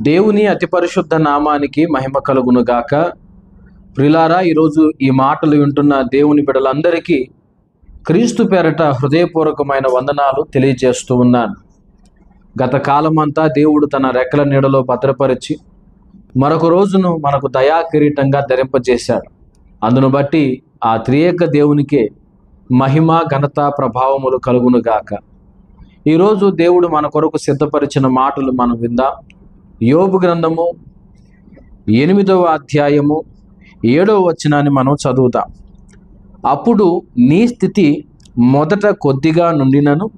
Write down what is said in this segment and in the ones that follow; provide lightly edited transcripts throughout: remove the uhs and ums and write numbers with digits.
దేవుని అతి పరిశుద్ధ నామానికి మహిమ కలుగును గాక. ప్రిలారా, ఈరోజు ఈ మాటలు వింటున్న దేవుని బిడ్డలందరికీ క్రీస్తు పేరట హృదయపూర్వకమైన వందనాలు తెలియజేస్తూ ఉన్నాను. గత కాలమంతా దేవుడు తన రెక్కల నీడలో భద్రపరిచి మరొక రోజును మనకు దయా కిరీటంగా ధరింపజేశాడు. అందును బట్టి ఆ త్రియేక దేవునికే మహిమ, ఘనత, ప్రభావములు కలుగును గాక. ఈరోజు దేవుడు మన కొరకు సిద్ధపరిచిన మాటలు మనం విందాం. యోబు గ్రంథము 8వ అధ్యాయము 7వ వచనాన్ని మనం చదువుతాం. అప్పుడు నీ స్థితి మొదట కొద్దిగా నుండినను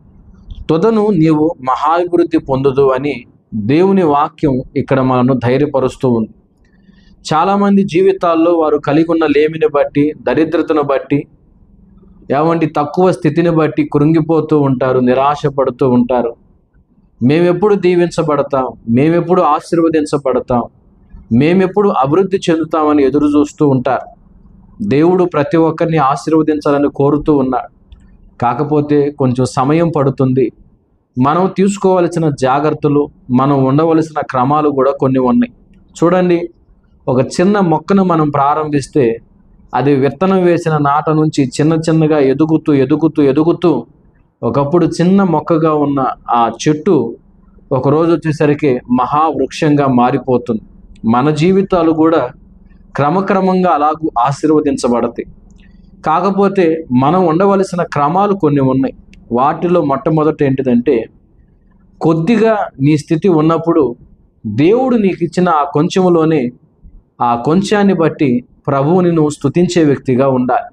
తుదను నీవు మహాభివృద్ధి పొందుదు అని దేవుని వాక్యం ఇక్కడ మనను ధైర్యపరుస్తూ ఉంది. చాలామంది జీవితాల్లో వారు కలిగి ఉన్న లేమిని బట్టి, దరిద్రతను బట్టి, తక్కువ స్థితిని బట్టి కృంగిపోతూ ఉంటారు, నిరాశపడుతూ ఉంటారు. మేమెప్పుడు దీవించబడతాం, మేమెప్పుడు ఆశీర్వదించబడతాం, మేమెప్పుడు అభివృద్ధి చెందుతామని ఎదురు చూస్తూ ఉంటారు. దేవుడు ప్రతి ఒక్కరిని ఆశీర్వదించాలని కోరుతూ ఉన్నాడు. కాకపోతే కొంచెం సమయం పడుతుంది. మనం తీసుకోవలసిన జాగ్రత్తలు, మనం ఉండవలసిన క్రమాలు కూడా కొన్ని ఉన్నాయి. చూడండి, ఒక చిన్న మొక్కను మనం ప్రారంభిస్తే అది విత్తనం వేసిన నాట నుంచి చిన్నగా ఎదుగుతూ ఒకప్పుడు చిన్న మొక్కగా ఉన్న ఆ చెట్టు ఒకరోజు వచ్చేసరికి మహావృక్షంగా మారిపోతుంది. మన జీవితాలు కూడా క్రమక్రమంగా అలాగూ ఆశీర్వదించబడతాయి. కాకపోతే మనం ఉండవలసిన క్రమాలు కొన్ని ఉన్నాయి. వాటిలో మొట్టమొదటి ఏంటిదంటే, కొద్దిగా నీ స్థితి ఉన్నప్పుడు దేవుడు నీకు ఇచ్చిన ఆ కొంచెంలోనే ఆ కొంచాన్ని బట్టి ప్రభువుని నువ్వు స్తుతించే వ్యక్తిగా ఉండాలి.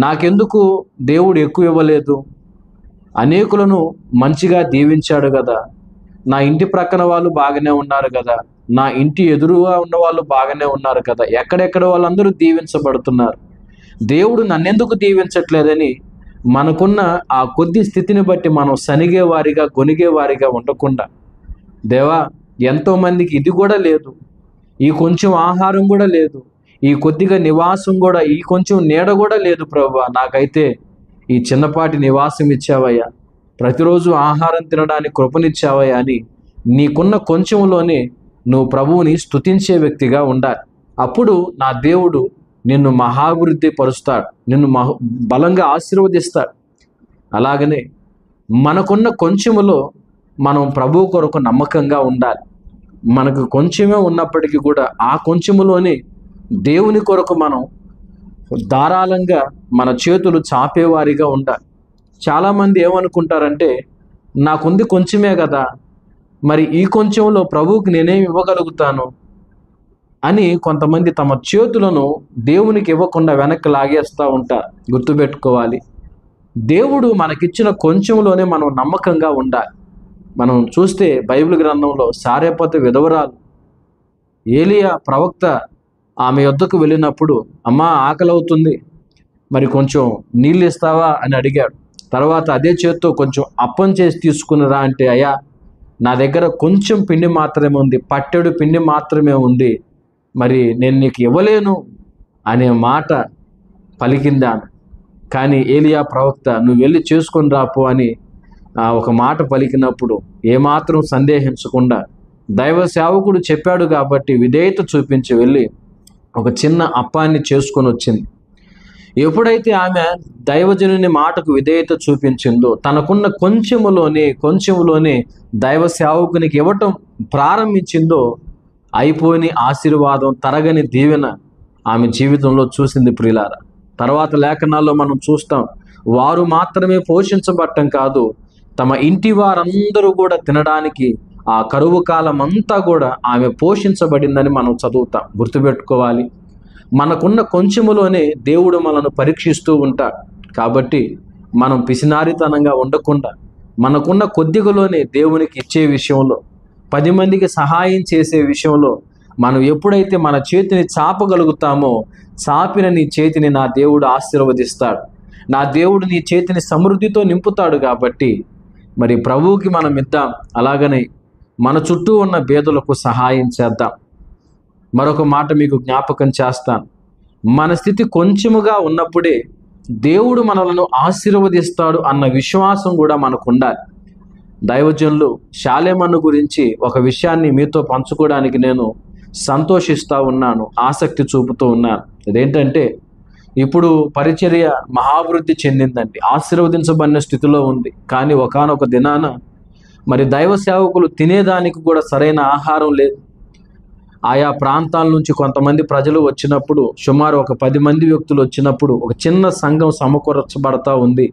నాకెందుకు దేవుడు ఎక్కువ ఇవ్వలేదు, అనేకులను మంచిగా దీవించాడు కదా, నా ఇంటి ప్రక్కన వాళ్ళు బాగానే ఉన్నారు కదా, నా ఇంటి ఎదురుగా ఉన్న వాళ్ళు బాగానే ఉన్నారు కదా, ఎక్కడెక్కడ వాళ్ళందరూ దీవించబడుతున్నారు, దేవుడు నన్నెందుకు దీవించట్లేదని మనకున్న ఆ కొద్ది స్థితిని బట్టి మనం సనిగేవారిగా, గొనిగేవారిగా ఉండకుండా, దేవా ఎంతోమందికి ఇది కూడా లేదు, ఈ కొంచెం ఆహారం కూడా లేదు, ఈ కొద్దిగా నివాసం కూడా, ఈ కొంచెం నీడ కూడా లేదు ప్రభువా, నాకైతే ఈ చిన్నపాటి నివాసం ఇచ్చావయ్యా, ప్రతిరోజు ఆహారం తినడానికి కృపనిచ్చావయ్యా అని నీకున్న కొంచెంలోనే నువ్వు ప్రభువుని స్తుతించే వ్యక్తిగా ఉండాలి. అప్పుడు నా దేవుడు నిన్ను మహాభివృద్ధి పరుస్తాడు, నిన్ను బలంగా ఆశీర్వదిస్తాడు. అలాగనే మనకున్న కొంచెములో మనం ప్రభువు కొరకు నమ్మకంగా ఉండాలి. మనకు కొంచెమే ఉన్నప్పటికీ కూడా ఆ కొంచెములోనే దేవుని కొరకు మనం ధారాళంగా మన చేతులు చాపేవారిగా ఉండాలి. చాలామంది ఏమనుకుంటారంటే, నాకుంది కొంచెమే కదా, మరి ఈ కొంచెంలో ప్రభువుకి నేనేమి ఇవ్వగలుగుతాను అని కొంతమంది తమ చేతులను దేవునికి ఇవ్వకుండా వెనక్కి లాగేస్తూ ఉంటారు. గుర్తుపెట్టుకోవాలి, దేవుడు మనకిచ్చిన కొంచెంలోనే మనం నమ్మకంగా ఉండాలి. మనం చూస్తే బైబిల్ గ్రంథంలో సారెపతు విధవరాలు ఏలియా ప్రవక్త ఆమె యొద్దకు వెళ్ళినప్పుడు, అమ్మా ఆకలి అవుతుంది, మరి కొంచెం నీళ్ళు ఇస్తావా అని అడిగాడు. తర్వాత అదే చేత్తో కొంచెం అప్పం చేసి తీసుకునిరా అంటే, అయ్యా నా దగ్గర కొంచెం పిండి మాత్రమే ఉంది, పట్టెడు పిండి మాత్రమే ఉంది, మరి నేను నీకు ఇవ్వలేను అనే మాట పలికింది ఆమె. కానీ ఏలియా ప్రవక్త నువ్వు వెళ్ళి చేసుకొని రాపో అని ఒక మాట పలికినప్పుడు ఏమాత్రం సందేహించకుండా దైవ సేవకుడు చెప్పాడు కాబట్టి విధేయత చూపించి వెళ్ళి ఒక చిన్న అప్పాన్ని చేసుకొని వచ్చింది. ఎప్పుడైతే ఆమె దైవజనుని మాటకు విధేయత చూపించిందో, తనకున్న కొంచెములోనే దైవ సేవకునికి ఇవ్వటం ప్రారంభించిందో, అయిపోని ఆశీర్వాదం, తరగని దీవెన ఆమె జీవితంలో చూసింది. ప్రియులారా, తర్వాత లేఖనాల్లో మనం చూస్తాం, వారు మాత్రమే పోషించబడటం కాదు, తమ ఇంటి వారందరూ కూడా తినడానికి ఆ కరువు కాలం అంతా కూడా ఆమె పోషించబడిందని మనం చదువుతాం. గుర్తుపెట్టుకోవాలి, మనకున్న కొంచెములోనే దేవుడు మనను పరీక్షిస్తూ ఉంటాడు. కాబట్టి మనం పిసినారితనంగా ఉండకుండా మనకున్న కొద్దిగలోనే దేవునికి ఇచ్చే విషయంలో, 10 మందికి సహాయం చేసే విషయంలో మనం ఎప్పుడైతే మన చేతిని చాపగలుగుతామో, చాపిన నీ చేతిని నా దేవుడు ఆశీర్వదిస్తాడు. నా దేవుడు నీ చేతిని సమృద్ధితో నింపుతాడు. కాబట్టి మరి ప్రభువుకి మనం ఇద్దాం. అలాగనే మన చుట్టూ ఉన్న పేదలకు సహాయం చేద్దాం. మరొక మాట మీకు జ్ఞాపకం చేస్తాను, మన స్థితి కొంచెముగా ఉన్నప్పుడే దేవుడు మనలను ఆశీర్వదిస్తాడు అన్న విశ్వాసం కూడా మనకు ఉండాలి. దైవజనులు షాలేమను గురించి ఒక విషయాన్ని మీతో పంచుకోవడానికి నేను సంతోషిస్తూ ఉన్నాను, ఆసక్తి చూపుతూ ఉన్నాను. అదేంటంటే, ఇప్పుడు పరిచర్య మహాభివృద్ధి చెందిందండి, ఆశీర్వదించబడిన స్థితిలో ఉంది. కానీ ఒకానొక దినాన మరి దైవ సేవకులు తినేదానికి కూడా సరైన ఆహారం లేదు. ఆయా ప్రాంతాల నుంచి కొంతమంది ప్రజలు వచ్చినప్పుడు, సుమారు ఒక 10 మంది వ్యక్తులు వచ్చినప్పుడు ఒక చిన్న సంఘం సమకూర్చబడతా ఉంది.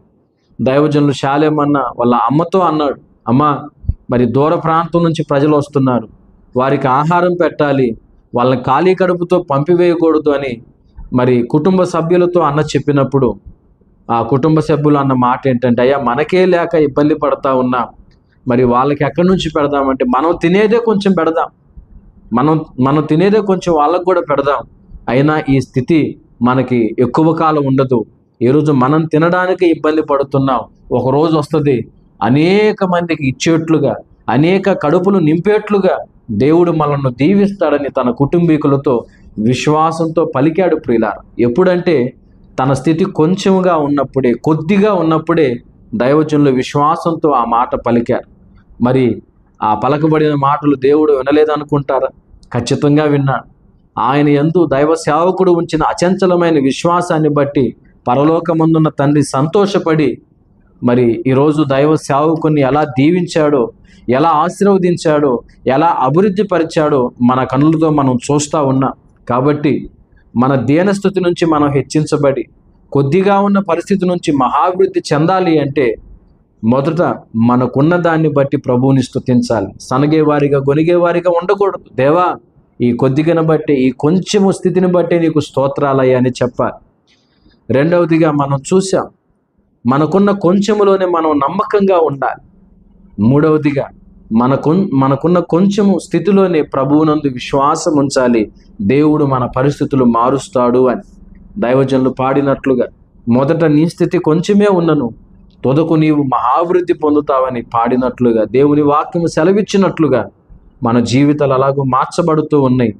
దైవజనులు షాలేమన్న వాళ్ళ అమ్మతో అన్నాడు, అమ్మా, మరి దూర ప్రాంతం నుంచి ప్రజలు వస్తున్నారు, వారికి ఆహారం పెట్టాలి, వాళ్ళని ఖాళీ కడుపుతో పంపివేయకూడదు అని మరి కుటుంబ సభ్యులతో అన్న చెప్పినప్పుడు, ఆ కుటుంబ సభ్యులు అన్న మాట ఏంటంటే, అయ్యా, మనకే లేక ఇబ్బంది పడతా ఉన్నాం, మరి వాళ్ళకి ఎక్కడి నుంచి పెడదామంటే, మనం తినేదే కొంచెం పెడదాం, మనం తినేదే కొంచెం వాళ్ళకు కూడా పెడదాం. అయినా ఈ స్థితి మనకి ఎక్కువ కాలం ఉండదు. ఈరోజు మనం తినడానికి ఇబ్బంది పడుతున్నాం, ఒకరోజు వస్తుంది అనేక మందికి ఇచ్చేట్లుగా, అనేక కడుపులు నింపేట్లుగా దేవుడు మనల్ని దీవిస్తాడని తన కుటుంబీకులతో విశ్వాసంతో పలికాడు ప్రియులారా. ఎప్పుడంటే తన స్థితి కొంచెంగా ఉన్నప్పుడే, కొద్దిగా ఉన్నప్పుడే దైవజనులు విశ్వాసంతో ఆ మాట పలికారు. మరి ఆ పలకబడిన మాటలు దేవుడు వినలేదనుకుంటారా? ఖచ్చితంగా విన్నాడు. ఆయన యందు దైవ సేవకుడు ఉంచిన అచంచలమైన విశ్వాసాన్ని బట్టి పరలోకమందున్న తండ్రి సంతోషపడి మరి ఈరోజు దైవ సేవకుని ఎలా దీవించాడో, ఎలా ఆశీర్వదించాడో, ఎలా అభివృద్ధి పరిచాడో మన కన్నులతో మనం చూస్తూ ఉన్నాం. కాబట్టి మన దీనస్థితి నుంచి మనం హెచ్చించబడి కొద్దిగా ఉన్న పరిస్థితి నుంచి మహాభివృద్ధి చెందాలి అంటే మొదట మనకున్న దాన్ని బట్టి ప్రభువుని స్తుతించాలి. సనగేవారిగా గొనిగేవారిగా ఉండకూడదు. దేవా, ఈ కొద్దిగను బట్టి, ఈ కొంచెము స్థితిని బట్టి నీకు స్తోత్రాలయ్యా అని చెప్పాలి. రెండవదిగా మనం చూసాం, మనకున్న కొంచెములోనే మనం నమ్మకంగా ఉండాలి. మూడవదిగా మనకున్న కొంచెము స్థితిలోనే ప్రభువునందు విశ్వాసం ఉంచాలి. దేవుడు మన పరిస్థితులు మారుస్తాడు అని దైవజనులు పాడినట్లుగా, మొదట నీ స్థితి కొంచెమే ఉన్నను, తొదకు నీవు మహాభివృద్ధి పొందుతావని పాడినట్లుగా, దేవుని వాక్యము సెలవిచ్చినట్లుగా మన జీవితాలు అలాగూ మార్చబడుతూ ఉన్నాయి.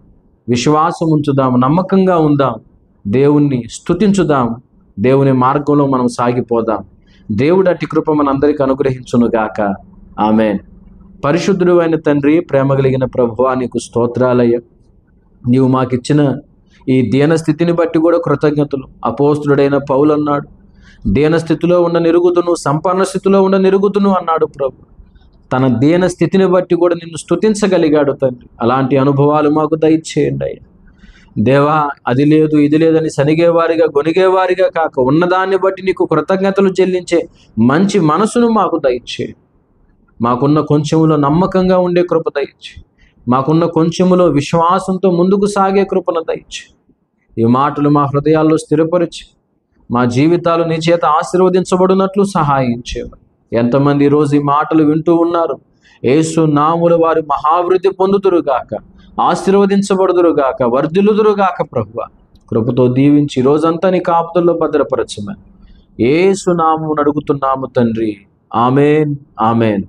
విశ్వాసం ఉంచుదాం, నమ్మకంగా ఉందాం, దేవుణ్ణి స్తుతించుదాం, దేవుని మార్గంలో మనం సాగిపోదాం. దేవుడు అట్టి కృప మనందరికీ అనుగ్రహించునుగాక. ఆమేన్. పరిశుద్ధుడు అయిన తండ్రి, ప్రేమ కలిగిన ప్రభువా, నీకు స్తోత్రాలయ్య. నీవు మాకిచ్చిన ఈ దీనస్థితిని బట్టి కూడా కృతజ్ఞతలు. అపోస్తులుడైన పౌలు అన్నాడు, దీనస్థితిలో ఉన్న నిరుగుదును, సంపన్న స్థితిలో ఉన్న నిరుగుదును అన్నాడు ప్రభు. తన దీన స్థితిని బట్టి కూడా నిన్ను స్తుతించగలిగాడు తండ్రి. అలాంటి అనుభవాలు మాకు దయచేయండి అయ్యా. దేవా, అది లేదు ఇది లేదని సనిగేవారిగా గొనిగేవారిగా కాక, ఉన్నదాన్ని బట్టి నీకు కృతజ్ఞతలు చెల్లించే మంచి మనసును మాకు దయచేయండి. మాకున్న కొంచెములో నమ్మకంగా ఉండే కృప దయచేయండి. మాకున్న కొంచెములో విశ్వాసంతో ముందుకు సాగే కృపను దయచేయండి. ఈ మాటలు మా హృదయాల్లో స్థిరపరిచి మా జీవితాలు నీ చేత ఆశీర్వదించబడినట్లు సహాయం చేయమని. ఎంతమంది ఈరోజు ఈ మాటలు వింటూ ఉన్నారు, యేసు నామమున వారు మహాభివృద్ధి పొందుదురుగాక, ఆశీర్వదించబడుదురుగాక, వర్ధిల్లుదురుగాక. ప్రభువా, కృపతో దీవించి రోజంతా నీ కాపుదల్లో భద్రపరచమని యేసు నామమున అడుగుతున్నాము తండ్రి. ఆమేన్, ఆమేన్.